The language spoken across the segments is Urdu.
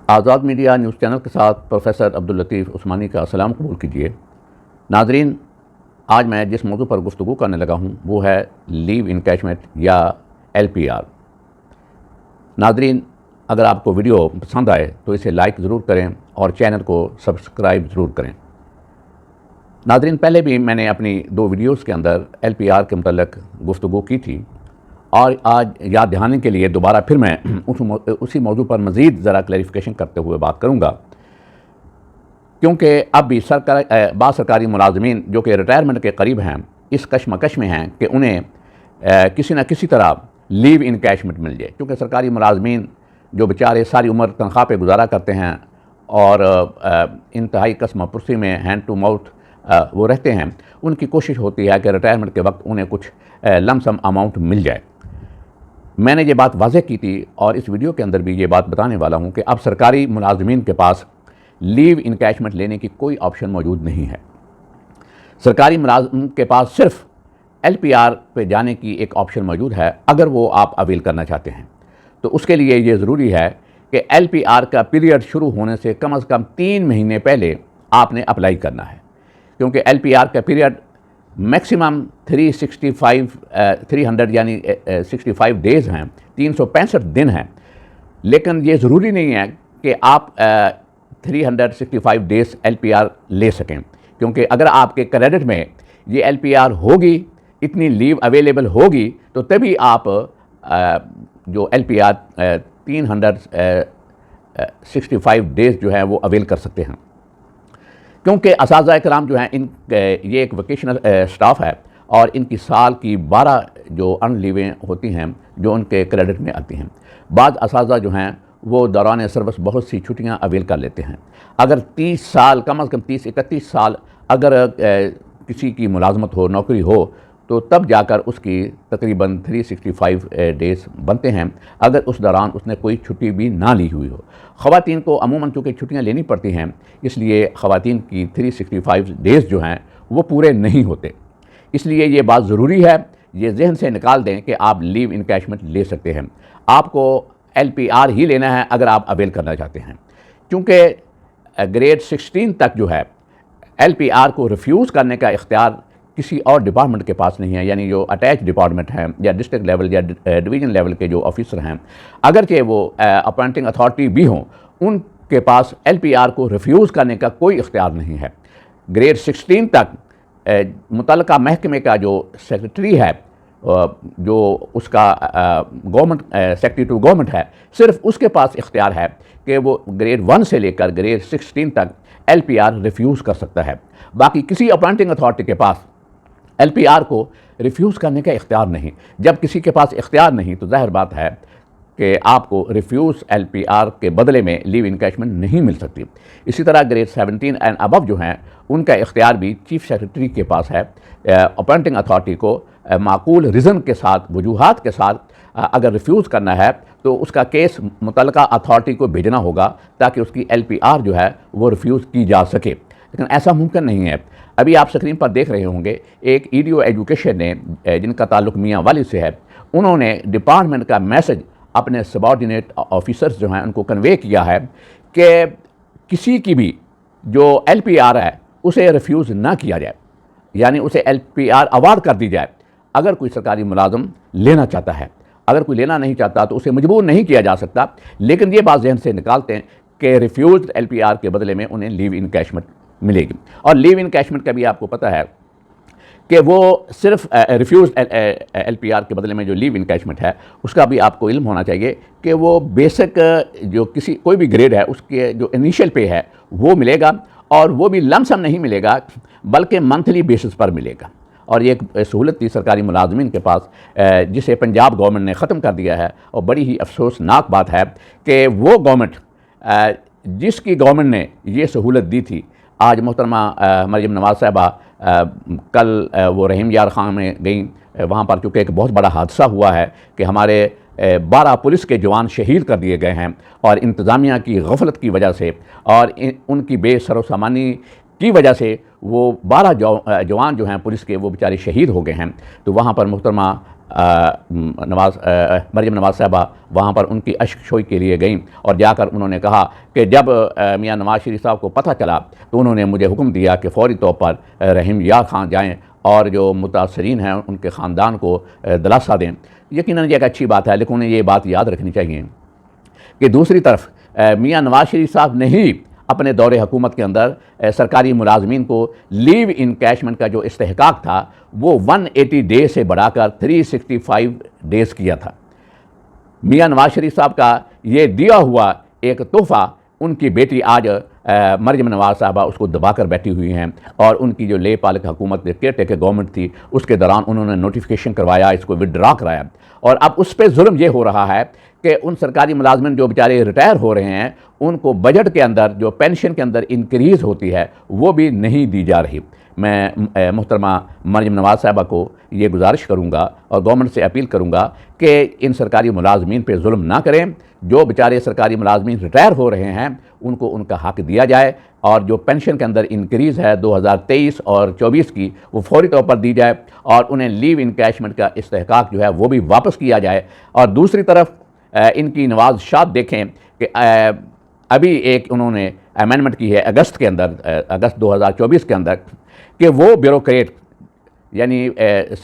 آزاد میڈیا نیوز چینل کے ساتھ پروفیسر عبداللطیف عثمانی کا سلام قبول کیجیے۔ ناظرین، آج میں جس موضوع پر گفتگو کرنے لگا ہوں وہ ہے لیو انکیشمنٹ یا LPR۔ ناظرین، اگر آپ کو ویڈیو پسند آئے تو اسے لائک ضرور کریں اور چینل کو سبسکرائب ضرور کریں۔ ناظرین، پہلے بھی میں نے اپنی 2 ویڈیوز کے اندر LPR کے متعلق گفتگو کی تھی، اور آج یاد دہانی کے لیے دوبارہ پھر میں اسی موضوع پر مزید ذرا کلیریفیکیشن کرتے ہوئے بات کروں گا، کیونکہ اب بھی بعض سرکاری ملازمین جو کہ ریٹائرمنٹ کے قریب ہیں اس کشمکش میں ہیں کہ انہیں کسی نہ کسی طرح لیو انکیشمنٹ مل جائے، کیونکہ سرکاری ملازمین جو بیچارے ساری عمر تنخواہ پہ گزارا کرتے ہیں اور انتہائی قسم پرسی میں ہینڈ ٹو ماؤتھ وہ رہتے ہیں، ان کی کوشش ہوتی ہے کہ ریٹائرمنٹ کے وقت انہیں کچھ لم سم اماؤنٹ مل جائے۔ میں نے یہ بات واضح کی تھی اور اس ویڈیو کے اندر بھی یہ بات بتانے والا ہوں کہ اب سرکاری ملازمین کے پاس لیو انکیشمنٹ لینے کی کوئی آپشن موجود نہیں ہے۔ سرکاری ملازم کے پاس صرف LPR پہ جانے کی ایک آپشن موجود ہے اگر وہ آپ اویل کرنا چاہتے ہیں۔ تو اس کے لیے یہ ضروری ہے کہ LPR کا پیریڈ شروع ہونے سے کم از کم 3 مہینے پہلے آپ نے اپلائی کرنا ہے، کیونکہ LPR کا پیریڈ میکسیمم 300 یعنی 65 ڈیز ہیں، 365 دن ہیں، لیکن یہ ضروری نہیں ہے کہ آپ 365 ڈیز LPR لے سکیں، کیونکہ اگر آپ کے کریڈٹ میں یہ LPR ہوگی، اتنی لیو اویلیبل ہوگی، تو تبھی آپ جو LPR 365 ڈیز جو ہے وہ اویل کر سکتے ہیں۔ کیونکہ اساتذہ کرام جو ہیں یہ ایک ووکیشنل سٹاف ہے اور ان کی سال کی 12 جو ان لیویں ہوتی ہیں جو ان کے کریڈٹ میں آتی ہیں۔ بعض اساتذہ جو ہیں وہ دوران سروس بہت سی چھٹیاں اویل کر لیتے ہیں۔ اگر 30 سال کم از کم 30-31 سال اگر کسی کی ملازمت ہو، نوکری ہو، تو تب جا کر اس کی تقریباً 365 ڈیز بنتے ہیں اگر اس دوران اس نے کوئی چھٹی بھی نہ لی ہوئی ہو۔ خواتین کو عموماً چونکہ چھٹیاں لینی پڑتی ہیں، اس لیے خواتین کی 365 ڈیز جو ہیں وہ پورے نہیں ہوتے۔ اس لیے یہ بات ضروری ہے، یہ ذہن سے نکال دیں کہ آپ لیو انکیشمنٹ لے سکتے ہیں۔ آپ کو LPR ہی لینا ہے اگر آپ اویل کرنا چاہتے ہیں، کیونکہ گریڈ 16 تک جو ہے LPR کو ریفیوز کرنے کا اختیار کسی اور ڈپارٹمنٹ کے پاس نہیں ہے، یعنی جو اٹیچ ڈپارٹمنٹ ہیں یا ڈسٹرکٹ لیول یا ڈویژن لیول کے جو آفیسر ہیں، اگرچہ وہ اپوائنٹنگ اتھارٹی بھی ہوں، ان کے پاس LPR کو ریفیوز کرنے کا کوئی اختیار نہیں ہے۔ گریڈ 16 تک متعلقہ محکمے کا جو سیکرٹری ہے، جو اس کا گورنمنٹ سیکرٹری ٹو گورنمنٹ ہے، صرف اس کے پاس اختیار ہے کہ وہ گریڈ 1 سے لے کر گریڈ 16 تک LPR ریفیوز کر سکتا ہے۔ باقی کسی اپوائنٹنگ اتھارٹی کے پاس LPR کو ریفیوز کرنے کا اختیار نہیں۔ جب کسی کے پاس اختیار نہیں تو ظاہر بات ہے کہ آپ کو ریفیوز LPR کے بدلے میں لیو انکیشمنٹ نہیں مل سکتی۔ اسی طرح گریڈ 17 اینڈ ابو جو ہیں ان کا اختیار بھی چیف سیکرٹری کے پاس ہے۔ اپوائنٹنگ اتھارٹی کو معقول ریزن کے ساتھ، وجوہات کے ساتھ اگر ریفیوز کرنا ہے تو اس کا کیس متعلقہ اتھارٹی کو بھیجنا ہوگا تاکہ اس کی LPR جو ہے وہ ریفیوز کی جا سکے، لیکن ایسا ممکن نہیں ہے۔ ابھی آپ سکرین پر دیکھ رہے ہوں گے ایک EDO ایجوکیشن نے، جن کا تعلق میاں والی سے ہے، انہوں نے ڈپارٹمنٹ کا میسج اپنے سبارڈینیٹ آفیسرز جو ہیں ان کو کنوے کیا ہے کہ کسی کی بھی جو LPR ہے اسے ریفیوز نہ کیا جائے، یعنی اسے LPR اوارڈ کر دی جائے اگر کوئی سرکاری ملازم لینا چاہتا ہے۔ اگر کوئی لینا نہیں چاہتا تو اسے مجبور نہیں کیا جا سکتا، لیکن یہ بات ذہن سے نکالتے ہیں کہ ریفیوزڈ LPR کے بدلے میں انہیں لیو انکیشمنٹ ملے گی۔ اور لیو انکیشمنٹ کا بھی آپ کو پتہ ہے کہ وہ صرف ریفیوز LPR کے بدلے میں جو لیو انکیشمنٹ ہے اس کا بھی آپ کو علم ہونا چاہیے کہ وہ بیسک جو کوئی بھی گریڈ ہے اس کے جو انیشیل پے ہے وہ ملے گا، اور وہ بھی لم سم نہیں ملے گا بلکہ منتھلی بیسس پر ملے گا۔ اور یہ ایک سہولت تھی سرکاری ملازمین کے پاس جسے پنجاب گورنمنٹ نے ختم کر دیا ہے، اور بڑی ہی افسوسناک بات ہے کہ وہ گورنمنٹ جس کی گورنمنٹ نے یہ سہولت دی تھی، آج محترمہ مریم نواز صاحبہ کل وہ رحیم یار خان میں گئیں، وہاں پر چونکہ ایک بہت بڑا حادثہ ہوا ہے کہ ہمارے 12 پولیس کے جوان شہید کر دیے گئے ہیں، اور انتظامیہ کی غفلت کی وجہ سے اور ان کی بے سر و سامانی کی وجہ سے وہ 12 جوان جو ہیں پولیس کے وہ بیچارے شہید ہو گئے ہیں۔ تو وہاں پر محترمہ مریم نواز صاحبہ وہاں پر ان کی اشک شوئی کے لیے گئیں اور جا کر انہوں نے کہا کہ جب میاں نواز شریف صاحب کو پتہ چلا تو انہوں نے مجھے حکم دیا کہ فوری طور پر رحیم یار خان جائیں اور جو متاثرین ہیں ان کے خاندان کو دلاسا دیں۔ یقیناً یہ ایک اچھی بات ہے، لیکن انہیں یہ بات یاد رکھنی چاہیے کہ دوسری طرف میاں نواز شریف صاحب نے ہی اپنے دور حکومت کے اندر سرکاری ملازمین کو لیو انکیشمنٹ کا جو استحقاق تھا وہ 180 ڈیز سے بڑھا کر 365 ڈیز کیا تھا۔ میاں نواز شریف صاحب کا یہ دیا ہوا ایک تحفہ ان کی بیٹی آج مریم نواز صاحبہ اس کو دبا کر بیٹھی ہوئی ہیں، اور ان کی جو لے پالک حکومت کیئر ٹیکر گورنمنٹ تھی اس کے دوران انہوں نے نوٹیفیکیشن کروایا، اس کو وڈرا کرایا، اور اب اس پہ ظلم یہ ہو رہا ہے کہ ان سرکاری ملازمین جو بیچارے ریٹائر ہو رہے ہیں ان کو بجٹ کے اندر جو پینشن کے اندر انکریز ہوتی ہے وہ بھی نہیں دی جا رہی۔ میں محترمہ مریم نواز صاحبہ کو یہ گزارش کروں گا اور گورنمنٹ سے اپیل کروں گا کہ ان سرکاری ملازمین پہ ظلم نہ کریں، جو بیچارے سرکاری ملازمین ریٹائر ہو رہے ہیں ان کو ان کا حق دیا جائے، اور جو پینشن کے اندر انکریز ہے 2023 اور 24 کی وہ فوری طور پر دی جائے، اور انہیں لیو انکیشمنٹ کا استحقاق جو ہے وہ بھی واپس کیا جائے۔ اور دوسری طرف ان کی نوازشات دیکھیں کہ ابھی ایک انہوں نے امینڈمنٹ کی ہے اگست کے اندر، اگست 2024 کے اندر، کہ وہ بیوروکریٹ یعنی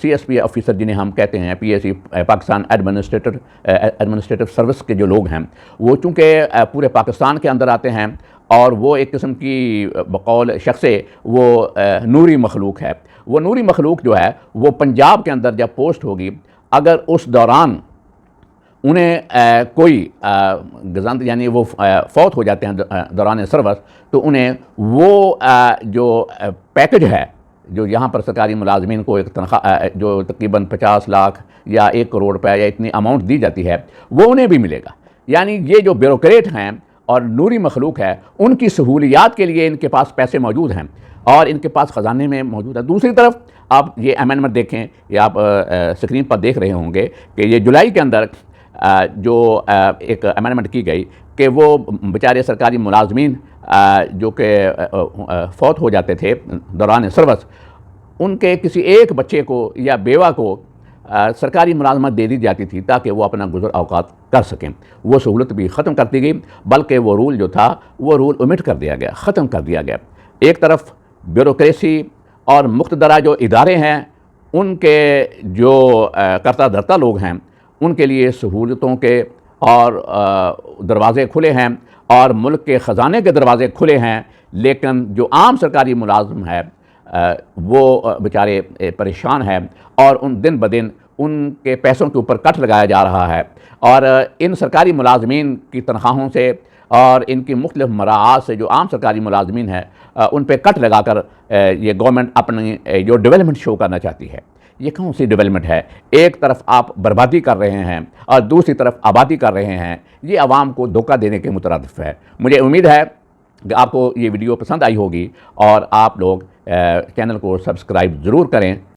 سی ایس پی آفیسر جنہیں ہم کہتے ہیں P S C Pakistan administrative service کے جو لوگ ہیں، وہ چونکہ پورے پاکستان کے اندر آتے ہیں اور وہ ایک قسم کی بقول شخص وہ نوری مخلوق ہے۔ وہ نوری مخلوق جو ہے وہ پنجاب کے اندر جب پوسٹ ہوگی، اگر اس دوران انہیں کوئی گزند یعنی وہ فوت ہو جاتے ہیں دوران سروس، تو انہیں وہ جو پیکج ہے جو یہاں پر سرکاری ملازمین کو ایک تنخواہ جو تقریباً 50 لاکھ یا 1 کروڑ روپے یا اتنی اماؤنٹ دی جاتی ہے وہ انہیں بھی ملے گا۔ یعنی یہ جو بیوروکریٹ ہیں اور نوری مخلوق ہے ان کی سہولیات کے لیے ان کے پاس پیسے موجود ہیں اور ان کے پاس خزانے میں موجود ہے۔ دوسری طرف آپ یہ امینڈمنٹ دیکھیں، یہ آپ اسکرین پر دیکھ رہے ہوں گے کہ یہ جولائی کے اندر جو ایک امینڈمنٹ کی گئی کہ وہ بیچارے سرکاری ملازمین جو کہ فوت ہو جاتے تھے دوران سروس، ان کے کسی ایک بچے کو یا بیوہ کو سرکاری ملازمت دے دی جاتی تھی تاکہ وہ اپنا گزر اوقات کر سکیں۔ وہ سہولت بھی ختم کر دی گئی، بلکہ وہ رول جو تھا وہ رول omit کر دیا گیا، ختم کر دیا گیا۔ ایک طرف بیوروکریسی اور مقتدرہ جو ادارے ہیں ان کے جو کرتا دھرتا لوگ ہیں ان کے لیے سہولتوں کے اور دروازے کھلے ہیں اور ملک کے خزانے کے دروازے کھلے ہیں، لیکن جو عام سرکاری ملازم ہے وہ بیچارے پریشان ہیں، اور ان دن بدن ان کے پیسوں کے اوپر کٹ لگایا جا رہا ہے، اور ان سرکاری ملازمین کی تنخواہوں سے اور ان کی مختلف مراعات سے جو عام سرکاری ملازمین ہیں ان پہ کٹ لگا کر یہ گورنمنٹ اپنی جو ڈیولپمنٹ شو کرنا چاہتی ہے۔ یہ کون سی ڈیولپمنٹ ہے؟ ایک طرف آپ بربادی کر رہے ہیں اور دوسری طرف آبادی کر رہے ہیں، یہ عوام کو دھوکہ دینے کے مترادف ہے۔ مجھے امید ہے کہ آپ کو یہ ویڈیو پسند آئی ہوگی اور آپ لوگ چینل کو سبسکرائب ضرور کریں۔